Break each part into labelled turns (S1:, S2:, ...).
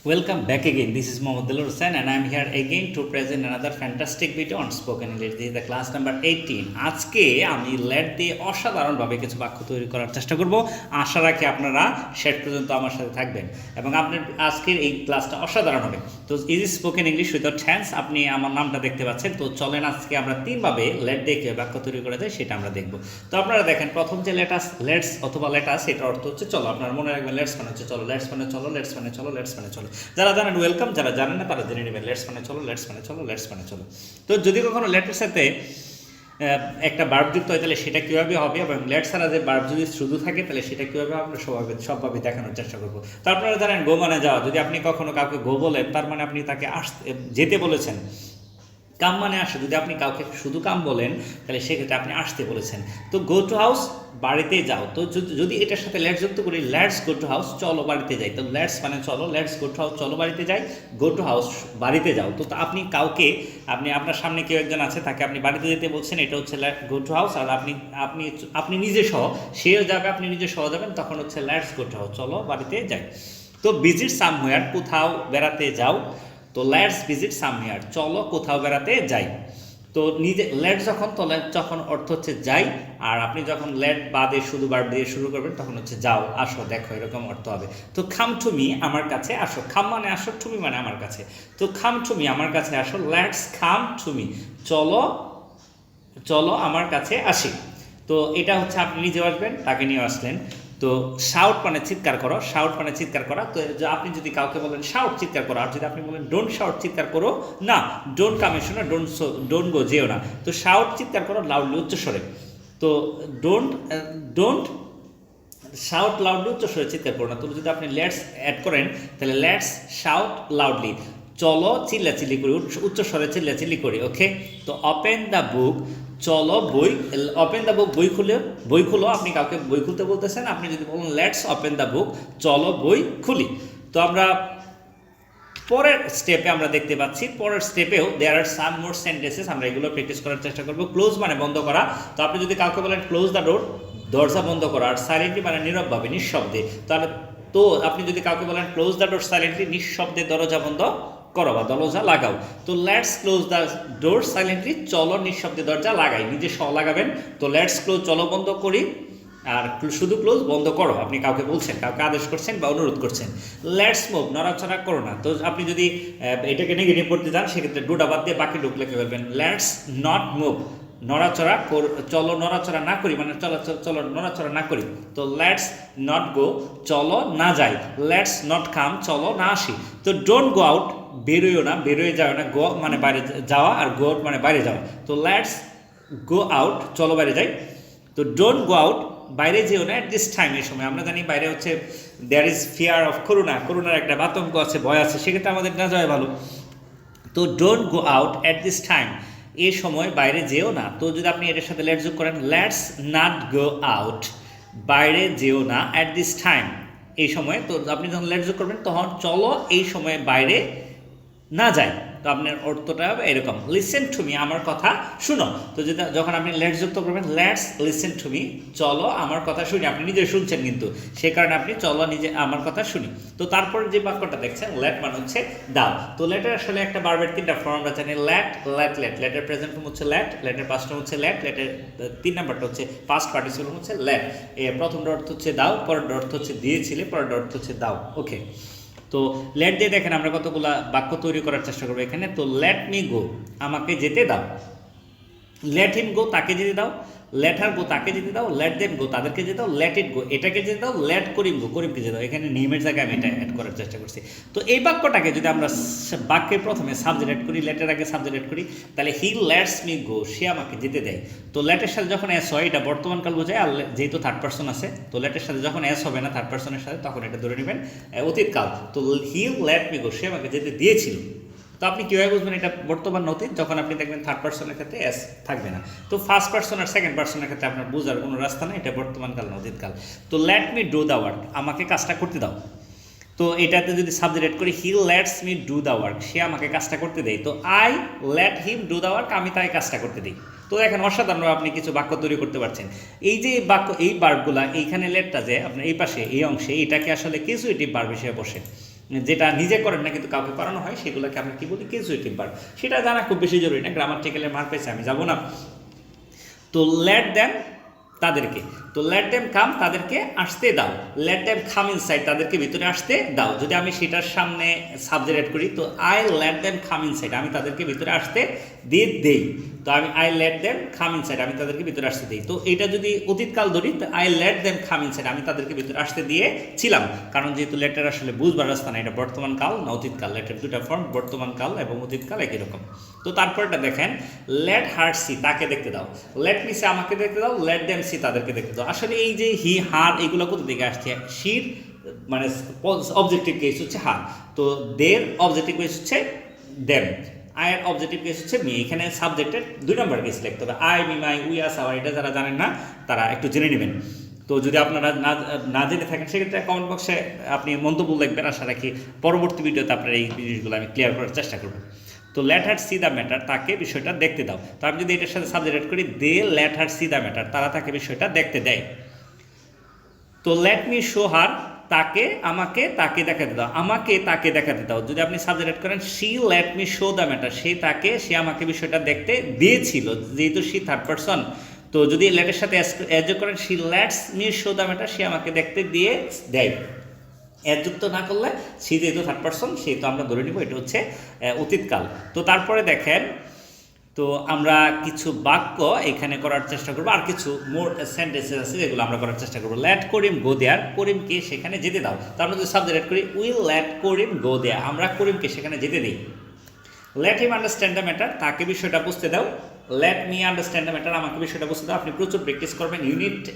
S1: Welcome back again. This is Mohammad Dalal Hussain and I am here again to present another fantastic video on spoken English. This is the class number 18. আজকে আমি late দিয়ে অসাধারণভাবে কিছু বাক্য তৈরি করার চেষ্টা করব। আশা রাখি আপনারা শেষ পর্যন্ত আমার সাথে থাকবেন এবং আপনার আজকের এই ক্লাসটা অসাধারণ হবে। তো easy spoken English without hands, আপনি আমার নামটা দেখতে পাচ্ছেন। তো চলেন আজকে আমরা তিনভাবে লেট দিয়ে কীভাবে বাক্য তৈরি করা যায় সেটা আমরা দেখব। তো আপনারা দেখেন, প্রথম যে লেটস অথবা লেটাস, এটার অর্থ হচ্ছে চলো। আপনারা মনে রাখবেন লেটস মানে হচ্ছে চলো, লেটস মানে চলো, লেটস মানে চলো, লেটস মানে চলো। যারা জানেন ওয়েলকাম, যারা জানেন না তারা জেনে নেবেন লেটস মানে চলো, লেটস মানে চলো, লেটস মানে চলো। তো যদি কখনো লেটের সাথে একটা বার্ব যুক্ত হয় তাহলে সেটা কীভাবে হবে, এবং লেট ছাড়া যে বার্ব যদি শুধু থাকে তাহলে সেটা কীভাবে আমরা সবভাবে দেখানোর চেষ্টা করবো। তো আপনারা জানেন গো মানে যাওয়া। যদি আপনি কখনো কাউকে গো বলেন তার মানে আপনি তাকে যেতে বলেছেন। কাম মানে আসে, যদি আপনি কাউকে শুধু কাম বলেন তাহলে সেক্ষেত্রে আপনি আসতে বলেছেন। তো গো টু হাউস বাড়িতে যাও। তো যদি এটার সাথে লেটস যুক্ত করি, লেটস গো টু হাউস চলো বাড়িতে যাই। তো লেটস মানে চলো, লেটস গো টু হাউস চলো বাড়িতে যাই, গো টু হাউস বাড়িতে যাও। তো আপনি কাউকে, আপনার সামনে কেউ একজন আছে, তাকে আপনি বাড়িতে যেতে বলছেন, এটা হচ্ছে গো টু হাউস। আর আপনি নিজে সহ, সেও যাবে, আপনি নিজে সহ যাবেন, তখন হচ্ছে লেটস গো টু হাউস চলো বাড়িতে যাই। তো ভিজিট সামহোয়ার কোথাও বেড়াতে যাও। তো লেটস ভিজিট সামহোয়ার চলো কোথাও বেড়াতে যাই। তো লেট যখন অর্থ হচ্ছে যাই, আর আপনি যখন লেট বাদে শুধু বার দিয়ে শুরু করবেন তখন হচ্ছে যাও, আসো, দেখো, এরকম অর্থ হবে। তো খাম টু মি আমার কাছে আসো। খাম মানে আসো, টু মি মানে আমার কাছে। তো খাম টু মি আমার কাছে আসো, লেটস খাম টু মি চলো চলো আমার কাছে আসি। তো এটা হচ্ছে আপনি নিজে আসবেন, তাকে নিয়ে আসলেন। তো শাউট মানে চিৎকার করো, শাউট মানে চিৎকার করা। তো আপনি যদি কাউকে বলেন শাউট চিৎকার করো, আর যদি আপনি বলেন ডোন্ট শাউট চিৎকার করো না, ডোন্ট কাম এসো না, ডোন্ট গো যেও না। তো শাউট চিৎকার করো লাউডলি উচ্চস্বরে। তো ডোন্ট শাউট লাউডলি উচ্চস্বরে চিৎকার করো না। তো যদি আপনি লেটস অ্যাড করেন তাহলে লেটস শাউট লাউডলি চলো চিল্লাচিল্লি করি, উচ্চস্বরে চিল্লাচিল্লি করি। ওকে। তো ওপেন দ্য বুক চলো ওপেন দ্য বুক বই খুলো। আপনি কাউকে বই খুলতে বলতেছেন, আপনি যদি বলুন লেটস ওপেন দ্য বুক চলো বই খুলি। তো আমরা পরের স্টেপে আমরা দেখতে পাচ্ছি, পরের স্টেপেও দেয়ার আর সাম মোর সেন্টেন্সেস, আমরা এগুলো প্র্যাকটিস করার চেষ্টা করবো। ক্লোজ মানে বন্ধ করা। তো আপনি যদি কাউকে বলেন ক্লোজ দ্য ডোর, দরজা বন্ধ করা। আর সাইলেন্টলি মানে নীরবভাবে, নিঃশব্দে। তাহলে তো আপনি যদি কাউকে বলেন ক্লোজ দ্য ডোর সাইলেন্টলি, নিঃশব্দে দরজা বন্ধ করো বা দরজা লাগাও। তো let's close the door silently চলো নিঃশব্দে দরজা লাগাই, নিজে সহ লাগাবেন। তো লেটস ক্লোজ চলো বন্ধ করি, আর শুধু ক্লোজ বন্ধ করো। আপনি কাউকে বলছেন, কাউকে আদেশ করছেন বা অনুরোধ করছেন। লেটস মুভ নড়াচড়া করো না। তো আপনি যদি এটাকে নেগেটিভ করতে চান সেক্ষেত্রে ডুটা বাদ দিয়ে বাকি ডুক লিখে ফেলবেন লেটস নট মুভ নড়াচড়া চলো নড়াচড়া না করি, মানে চলো নড়াচড়া না করি। তো লেটস নট গো চলো না যাই, লেটস নট কাম চলো না আসি। তো ডোন্ট গো আউট বেরোয়ও না, বেরোয় যাও না। গো মানে বাইরে যাওয়া, আর গো আউট মানে বাইরে যাওয়া। তো লেটস গো আউট চলো বাইরে যাই। তো ডোন্ট গো আউট বাইরে যেও না অ্যাট দিস টাইম, এই সময়। আমরা জানি বাইরে হচ্ছে দেয়ার ইজ ফিয়ার অফ করোনার একটা আতঙ্ক আছে, ভয় আছে, সেক্ষেত্রে আমাদের না যাওয়া ভালো। তো don't go out at this time, এই সময় বাইরে যেও না। তো যদি আপনি এটার সাথে লেটস যোগ করেন, লেটস নট গো আউট বাইরে যেও না অ্যাট দিস টাইম, এই সময়। তো আপনি যখন লেটস যোগ করবেন তখন চলো এই সময় বাইরে না যাই। তো আপনার অর্থটা হবে এরকম, লিসেন টু মি আমার কথা শুনো। তো যখন আপনি লেটস যুক্ত করবেন, লেটস লিসেন টু মি চলো আমার কথা শুনি। আপনি নিজে শুনছেন কিন্তু, সে কারণে আপনি চলো নিজে আমার কথা শুনি। তো তারপর যে বাক্যটা দেখছেন, লেট মানে হচ্ছে দাও। তো লেটের আসলে একটা বার্বের তিনটা ফর্ম আমরা জানি, লেটের প্রেজেন্ট ফর্ম হচ্ছে লেটের পাস্ট ফর্ম হচ্ছে লেটের 3 নাম্বারটা হচ্ছে পাস্ট পার্টিসিপল হচ্ছে লেট। প্রথমটা অর্থ হচ্ছে দাও, পরের অর্থ হচ্ছে দিয়েছিলে, পরের অর্থ হচ্ছে দাও। ওকে। তো লেট দিয়ে দেখেন আমরা কতগুলা বাক্য তৈরি করার চেষ্টা করবো এখানে। তো লেট মি গো আমাকে যেতে দাও, লেট হিম গো তাকে যেতে দাও, লেট হার গো তাকে যেতে দাও, লেট দেম গো তাদেরকে যেতে দাও, লেট ইট গো এটাকে যেতে দাও, লেট করিম গো করিমকে যেতে দাও। এখানে নেমের জায়গায় আমি এটা অ্যাড করার চেষ্টা করছি। তো এই বাক্যটাকে যদি আমরা বাক্যের প্রথমে সাবজেক্ট অ্যাড করি, লেটের আগে সাবজেক্ট অ্যাড করি, তাহলে হি লেটস মি গো সে আমাকে যেতে দেয়। তো লেটের সাথে যখন এস হয় এটা বর্তমানকাল বোঝায়, আর যেহেতু থার্ড পার্সন আছে তো লেটের সাথে যখন এস হবে না থার্ড পার্সনের সাথে, তখন এটা ধরে নেবেন অতীতকাল। তো হি লেট মি গো সে আমাকে যেতে দিয়েছিল। তো আপনি কীভাবে বুঝবেন এটা বর্তমান অতীত, যখন আপনি দেখবেন থার্ড পার্সনের ক্ষেত্রে এস থাকবে না। তো ফার্স্ট পার্সন আর সেকেন্ড পার্সনের ক্ষেত্রে আপনার বোঝার কোনো রাস্তা নেই, এটা বর্তমানকাল না অতীতকাল। তো let me do the work আমাকে কাজটা করতে দাও। তো এটাতে যদি সাবজেক্ট এড করি, he lets me do the work সে আমাকে কাজটা করতে দেয়। তো I let him do the work আমি তাই কাজটা করতে দিই। তো এখন অসাধারণ আপনি কিছু বাক্য তৈরি করতে পারছেন। এই যে এই বার্বগুলা, এইখানে লেটটা যে আপনার এই পাশে এই অংশে, এটাকে আসলে কিউজিটিভ বার্ব হিসেবে বসে। যেটা নিজে করেন না কিন্তু কাউকে করানো হয় সেগুলোকে আমরা কি বলি কেজুয়েটিভ ভার্ব। সেটা জানা খুব বেশি জরুরি না, গ্রামাটিক্যালের মার পেয়েছে আমি যাব না। তো লেট দেম তাদেরকে, তো লেট দেম কাম তাদেরকে আসতে দাও, লেট দেম কাম ইনসাইড তাদেরকে ভিতরে আসতে দাও। যদি আমি সেটার সামনে সাবজেক্ট অ্যাড করি তো I let them come inside, আমি তাদেরকে ভিতরে আসতে দেই। তো আমি I let them come inside, আমি তাদেরকে ভিতরে আসতে দিই। তো এটা যদি অতীতকাল ধরি তো I let them come inside, আমি তাদেরকে ভিতরে আসতে দিয়েছিলাম। কারণ যেহেতু লেটার আসলে বুঝবার রাস্তা না, এটা বর্তমান কাল না অতীতকাল, লেটার দুটা ফর্ম বর্তমান কাল এবং অতীতকাল একই রকম। তো তারপরটা দেখেন লেট হার সি তাকে দেখতে দাও, লেট মি সি আমাকে দেখতে দাও, লেট দেম সি তাদেরকে দেখতে দাও। আসলে এই যে হি হার এগুলো কোথা থেকে আসছে, শির মানে অবজেক্টিভ কেস হচ্ছে হার, তো দের অবজেক্টিভ কেস হচ্ছে দেম, আয়ের অবজেক্টিভ কেস হচ্ছে মি। এখানে সাবজেক্টের 2 নম্বর কেস লিখতে হবে, I me my we us our. এটা যারা জানেন না তারা একটু জেনে নেবেন। তো যদি আপনারা না জেনে থাকেন সেক্ষেত্রে কমেন্ট বক্সে আপনি মন্তব্য লিখবেন, আশা রাখি পরবর্তী ভিডিওতে আপনার এই জিনিসগুলো আমি ক্লিয়ার করার চেষ্টা করব। তো late her see the matter তাকে বিষয়টা দেখতে দাও। তো আমি যদি এটার সাথে সাবজেক্ট অ্যাড করি they let her see the matter তারা তাকে বিষয়টা দেখতে দেয়। তো লেট মি শো হার তাকে আমাকে তাকে দেখাতে দাও, আমাকে তাকে দেখাতে দাও। যদি আপনি সাবজেক্ট অ্যাড করেন she let me show the matter, সে আমাকে বিষয়টা দেখতে দিয়েছিল, যেহেতু শি থার্ড পারসন। তো যদি লেটের সাথে অ্যাডজেক্ট করেন she lets me show the matter, সে আমাকে দেখতে দেয়। যুক্ত না করলে সি যেহেতু থার্ড পারসন সেহেতু আমরা ধরে নিব এটা হচ্ছে অতীতকাল। তো তারপরে দেখেন, তো আমরা কিছু বাক্য এখানে করার চেষ্টা করবো, আর কিছু মোর সেন্টেন্সেস আছে যেগুলো আমরা করার চেষ্টা করবো। লেট করিম গো দেয়ার, করিমকে সেখানে যেতে দাও। তো আমরা যদি সাবজেক্ট অ্যাড করি will let Karim go there, আমরা করিমকে সেখানে যেতে দিই। Let him understand the matter তাকে বিষয়টা বুঝতে দাও। Let me understand the matter আমাকে বিষয়টা বুঝতে দাও। আপনি প্রচুর প্র্যাকটিস করবেন,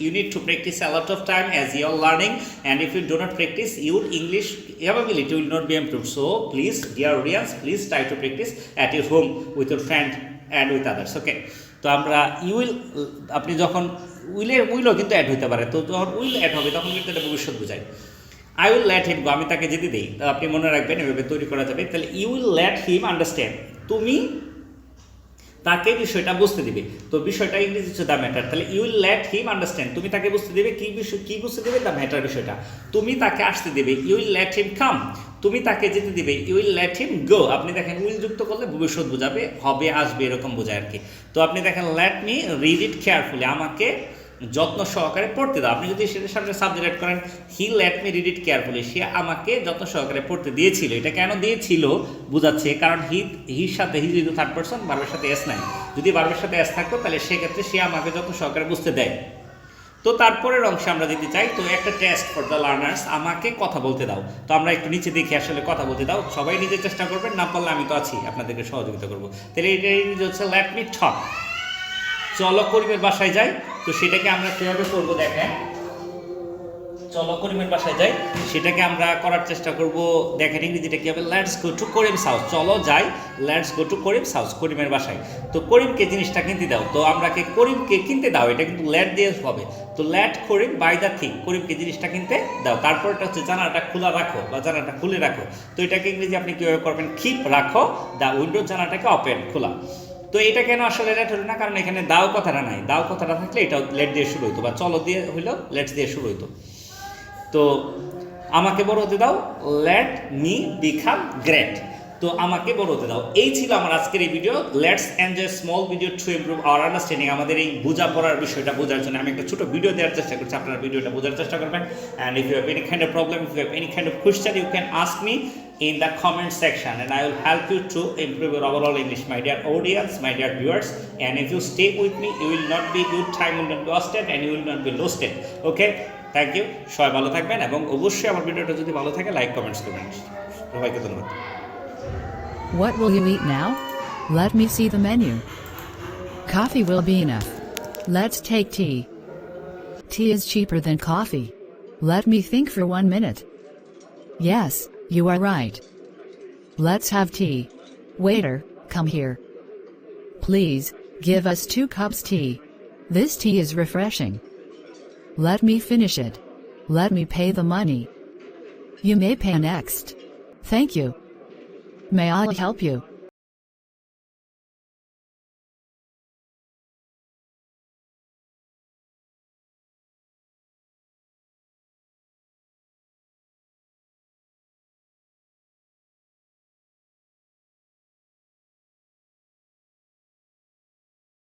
S1: you need to practice a lot of time as you are learning, and if you do not practice your English ability will not be improved. So please dear audience, please try to practice at your home with your friend and with others. Okay, তো আমরা will, আপনি যখন উইলও কিন্তু add হতে পারে, তো যখন will add হবে তখন কিন্তু এটা ভবিষ্যৎ বোঝায়। আই উইল লেট হিম গো আমি তাকে যেতে দিই। তো আপনি মনে রাখবেন এভাবে তৈরি করা যাবে। তাহলে you will let him understand, তুমি তাকে বিষয়টা বুঝতে দিবে। তো বিষয়টা ইংরেজি হচ্ছে দ্য ম্যাটার। তাহলে you will let him understand, তুমি তাকে বুঝতে দেবে কি বিষয়, কি বুঝতে দেবে দ্য ম্যাটার বিষয়টা। তুমি তাকে আসতে দেবে, ইউ উইল লেট হিম কাম, তুমি তাকে যেতে দিবে, ইউ উইল লেট হিম গো। আপনি দেখেন উইল যুক্ত করলে ভবিষ্যৎ বোঝাবে, হবে আসবে এরকম বোঝায় আর কি। তো আপনি দেখেন late me read it carefully, আমাকে যত্ন সহকারে পড়তে দাও। আপনি যদি সেটার সামনে সাবজেক্ট অ্যাড করেন he let me read it carefully, সে আমাকে যত্ন সহকারে পড়তে দিয়েছিল। এটা কেন দিয়েছিল বোঝাচ্ছে, কারণ হির সাথে হি যেহেতু থার্ড পারসন, ভার্বের সাথে এস নাই। যদি ভার্বের সাথে এস থাকতো তাহলে সেক্ষেত্রে সে আমাকে যত্ন সহকারে বুঝতে দেয়। তো তারপরের অংশে আমরা যেতে চাই, তো একটা টেস্ট ফর দ্য লার্নার্স, আমাকে কথা বলতে দাও। তো আমরা একটু নিচে দেখি আসলে কথা বলতে দাও, সবাই নিজে চেষ্টা করবেন, না পারলে আমি তো আছি আপনাদেরকে সহযোগিতা করবো। তাহলে এটা হচ্ছে লেট মি টক, চলো করিমের বাসায় যাই। তো সেটাকে আমরা কীভাবে করবো দেখেন, চলো করিমের বাসায় যাই, সেটাকে আমরা করার চেষ্টা করব। দেখেন ইংরেজিটা কী হবে, let's go to Karim's house, চলো যাই let's go to Karim's house, করিমের বাসায়। তো করিমকে জিনিসটা কিনতে দাও, তো আমরা করিমকে কিনতে দাও, এটা কিন্তু লেট দিয়ে হবে। তো let Karim buy the thing, করিমকে জিনিসটা কিনতে দাও। তারপরটা হচ্ছে জানালাটা খোলা রাখো বা জানালাটা খুলে রাখো। তো এটাকে ইংরেজি আপনি কীভাবে করবেন, কিপ রাখো দ্য উইন্ডো, জানালাটাকে ওপেন খোলা। তো এটা কেন আসলে লেট হলো না, কারণ এখানে দাও কথাটা নাই। দাও কথাটা থাকলে এটা লেট দিয়ে শুরু হইতো, বা চলো দিয়ে হইলো লেটস দিয়ে শুরু হইতো। তো আমাকে বড় হতে দাও, লেট মি বিকাম গ্রেট, তো আমাকে বড় হতে দাও। এই ছিল আমার আজকের এই video. Let's enjoy small video to improve hour understanding. আমাদের এই বোঝা পড়ার বিষয়টা বোঝার জন্য আমি একটা ছোট ভিডিও দেওয়ার চেষ্টা করছি, আপনারা ভিডিওটা বোঝার চেষ্টা করবেন। And if you have any kind of problem, if you have any kind of question, you can ask me in the comment section, and I will help you to improve your overall English, my dear audience, my dear viewers. And if you stay with me, you will not be good time will not be wasted, and you will not be lost. Okay, thank you. সবাই ভালো থাকবেন, এবং অবশ্যই আমার ভিডিওটা যদি ভালো থাকে লাইক কমেন্টস করবেন। সবাইকে ধন্যবাদ।
S2: What will you eat now? Let me see the menu. Coffee will be enough. Let's take tea. Tea is cheaper than coffee. Let me think for 1 minute. Yes, you are right. Let's have tea. Waiter, come here. Please, give us 2 cups tea. This tea is refreshing. Let me finish it. Let me pay the money. You may pay next. Thank you. May I help you?